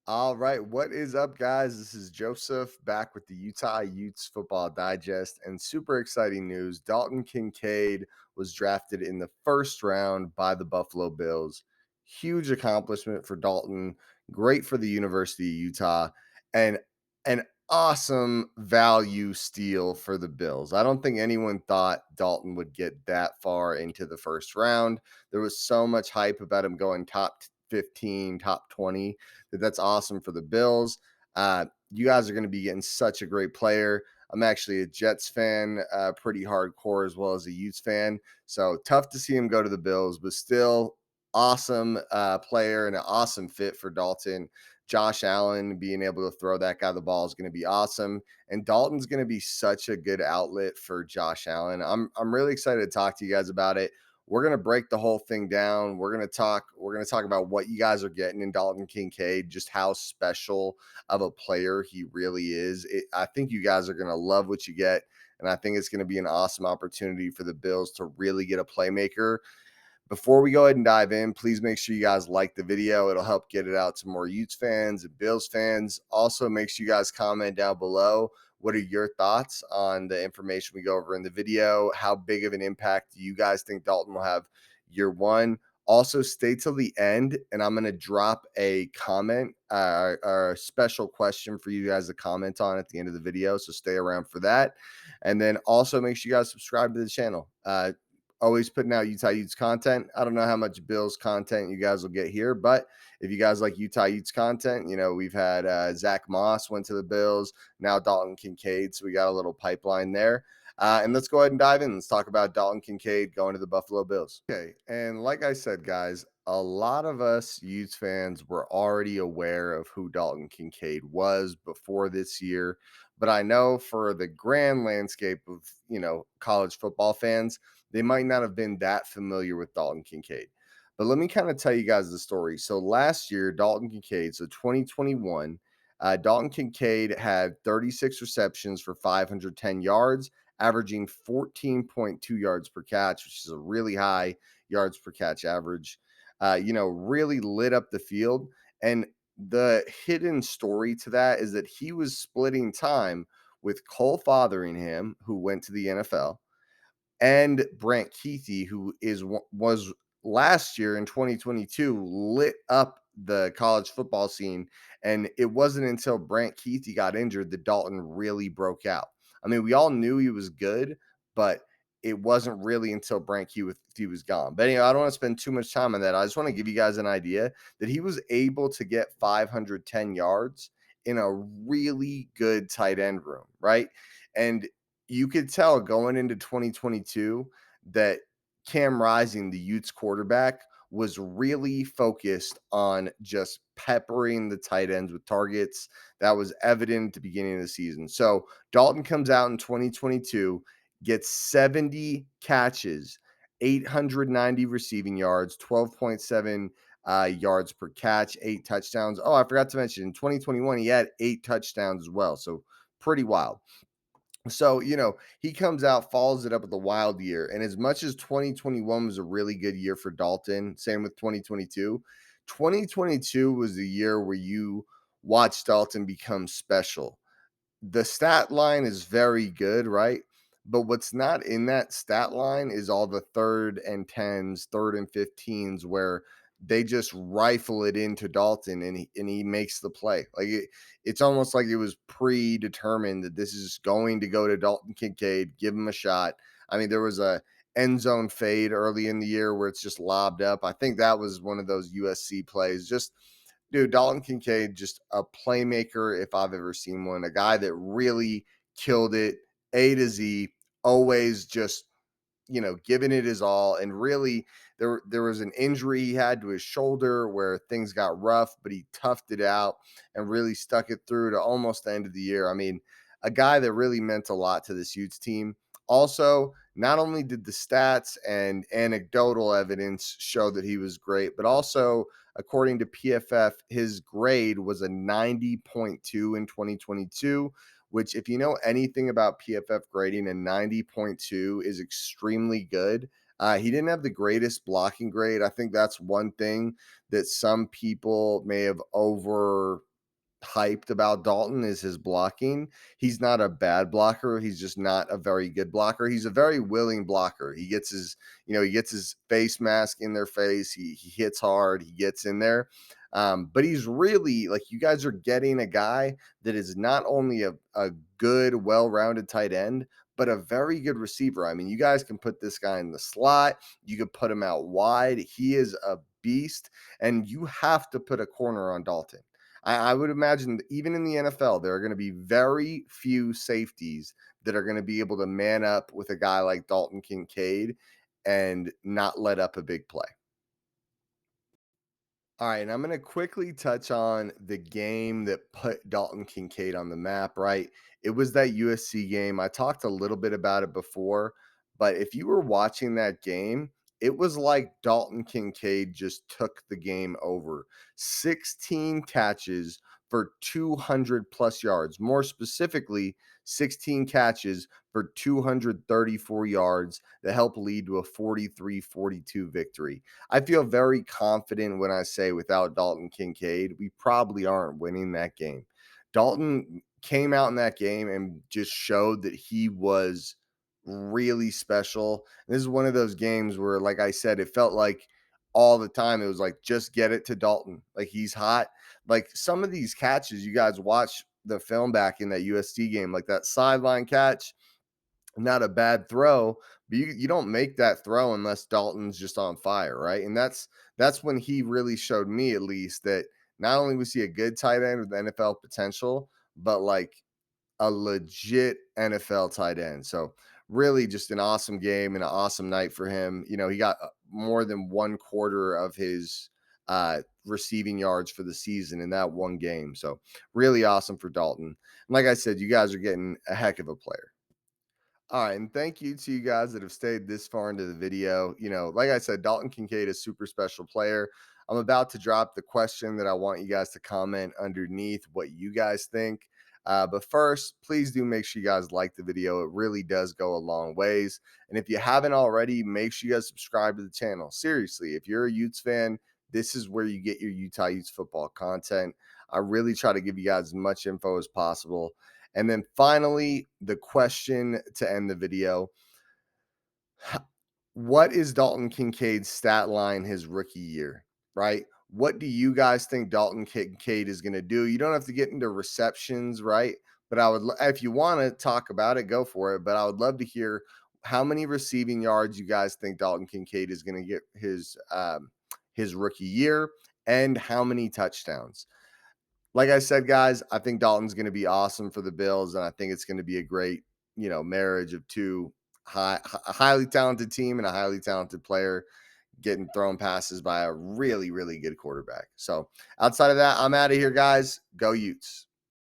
All right, what is up, guys? This is Joseph back with the Utah Utes Football Digest, and super exciting news. Dalton Kincaid was drafted in the first round by the Buffalo Bills. Huge accomplishment for Dalton, great for the University of Utah, and an awesome value steal for the Bills. I don't think anyone thought Dalton would get that far into the first round. There was so much hype about him going top 15, top 20 that's awesome for the Bills. You guys are going to be getting such a great player. I'm actually a Jets fan, pretty hardcore, as well as a Utes fan. So tough to see him go to the Bills, but still awesome player and an awesome fit for Dalton. Josh Allen being able to throw that guy the ball is going to be awesome, and Dalton's going to be such a good outlet for Josh Allen. I'm really excited to talk to you guys about it. We're going to break the whole thing down. We're going to talk about what you guys are getting in Dalton Kincaid, just how special of a player he really is. I think you guys are going to love what you get, and I think it's going to be an awesome opportunity for the Bills to really get a playmaker. Before we go ahead and dive in, please make sure you guys like the video. It'll help get it out to more Utes fans and Bills fans. Also, make sure you guys comment down below. What are your thoughts on the information we go over in the video? How big of an impact do you guys think Dalton will have year one? Also, stay till the end, and I'm going to drop a comment or a special question for you guys to comment on at the end of the video. So stay around for that. And then also make sure you guys subscribe to the channel. Always putting out Utah Utes content. I don't know how much Bills content you guys will get here, but if you guys like Utah Utes content, we've had Zach Moss went to the Bills, now Dalton Kincaid, so we got a little pipeline there. And let's go ahead and dive in. Let's talk about Dalton Kincaid going to the Buffalo Bills. Okay, and like I said, guys, a lot of us Utes fans were already aware of who Dalton Kincaid was before this year, but I know for the grand landscape of college football fans, they might not have been that familiar with Dalton Kincaid. But let me kind of tell you guys the story. So last year, Dalton Kincaid, so 2021, Dalton Kincaid had 36 receptions for 510 yards, averaging 14.2 yards per catch, which is a really high yards per catch average. Really lit up the field. And the hidden story to that is that he was splitting time with Cole Fotheringham, who went to the NFL, and Brant Keithy, who was last year in 2022 lit up the college football scene. And it wasn't until Brant Keithy got injured that Dalton really broke out. I mean, we all knew he was good, but it wasn't really until Brant Keithy was gone. But anyway, I don't want to spend too much time on that. I just want to give you guys an idea that he was able to get 510 yards in a really good tight end room, right? And you could tell going into 2022 that Cam Rising, the Utes quarterback, was really focused on just peppering the tight ends with targets. That was evident at the beginning of the season. So Dalton comes out in 2022, gets 70 catches, 890 receiving yards, 12.7 yards per catch, 8 touchdowns. Oh, I forgot to mention in 2021, he had 8 touchdowns as well. So pretty wild. So, he comes out, follows it up with a wild year. And as much as 2021 was a really good year for Dalton, same with 2022, 2022 was the year where you watched Dalton become special. The stat line is very good, right? But what's not in that stat line is all the third and tens, third and 15s where they just rifle it into Dalton and he makes the play. Like it's almost like it was predetermined that this is going to go to Dalton Kincaid, give him a shot. I mean, there was a end zone fade early in the year where it's just lobbed up. I think that was one of those USC plays. Just dude, Dalton Kincaid, just a playmaker if I've ever seen one. A guy that really killed it, A to Z, always just giving it his all. And really, there was an injury he had to his shoulder where things got rough, but he toughed it out and really stuck it through to almost the end of the year. I mean, a guy that really meant a lot to this Utes team. Also, not only did the stats and anecdotal evidence show that he was great, but also, according to PFF, his grade was a 90.2 in 2022, which, if you know anything about PFF grading, a 90.2 is extremely good. He didn't have the greatest blocking grade. I think that's one thing that some people may have hyped about Dalton is his blocking. He's not a bad blocker. He's just not a very good blocker. He's a very willing blocker. He gets his face mask in their face. He hits hard. He gets in there. But he's really like, you guys are getting a guy that is not only a good, well-rounded tight end, but a very good receiver. I mean, you guys can put this guy in the slot. You could put him out wide. He is a beast, and you have to put a corner on Dalton. I would imagine that even in the NFL, there are going to be very few safeties that are going to be able to man up with a guy like Dalton Kincaid and not let up a big play. All right, and I'm going to quickly touch on the game that put Dalton Kincaid on the map, right? It was that USC game. I talked a little bit about it before, but if you were watching that game, it was like Dalton Kincaid just took the game over. 16 catches for 200 plus yards. More specifically, 16 catches for 234 yards that helped lead to a 43-42 victory. I feel very confident when I say without Dalton Kincaid, we probably aren't winning that game. Dalton came out in that game and just showed that he was really special. This is one of those games where, like I said, it felt like all the time it was like, just get it to Dalton. Like, he's hot. Like, some of these catches, you guys watch the film back in that USC game, like that sideline catch, not a bad throw, but you don't make that throw unless Dalton's just on fire, right? And that's when he really showed me, at least, that not only was he a good tight end with NFL potential, but like a legit NFL tight end. So really just an awesome game and an awesome night for him. He got more than one quarter of his receiving yards for the season in that one game. So really awesome for Dalton. And like I said, you guys are getting a heck of a player. All right, and thank you to you guys that have stayed this far into the video. Like I said, Dalton Kincaid is a super special player. I'm about to drop the question that I want you guys to comment underneath what you guys think. But first, please do make sure you guys like the video. It really does go a long ways. And if you haven't already, make sure you guys subscribe to the channel. Seriously, if you're a Utes fan, this is where you get your Utah Utes football content. I really try to give you guys as much info as possible. And then finally, the question to end the video: what is Dalton Kincaid's stat line his rookie year, right? What do you guys think Dalton Kincaid is going to do? You don't have to get into receptions, right? But if you want to talk about it, go for it. But I would love to hear how many receiving yards you guys think Dalton Kincaid is going to get his rookie year, and how many touchdowns. Like I said, guys, I think Dalton's going to be awesome for the Bills, and I think it's going to be a great, marriage of two a highly talented team and a highly talented player getting thrown passes by a really, really good quarterback. So outside of that, I'm out of here, guys. Go Utes.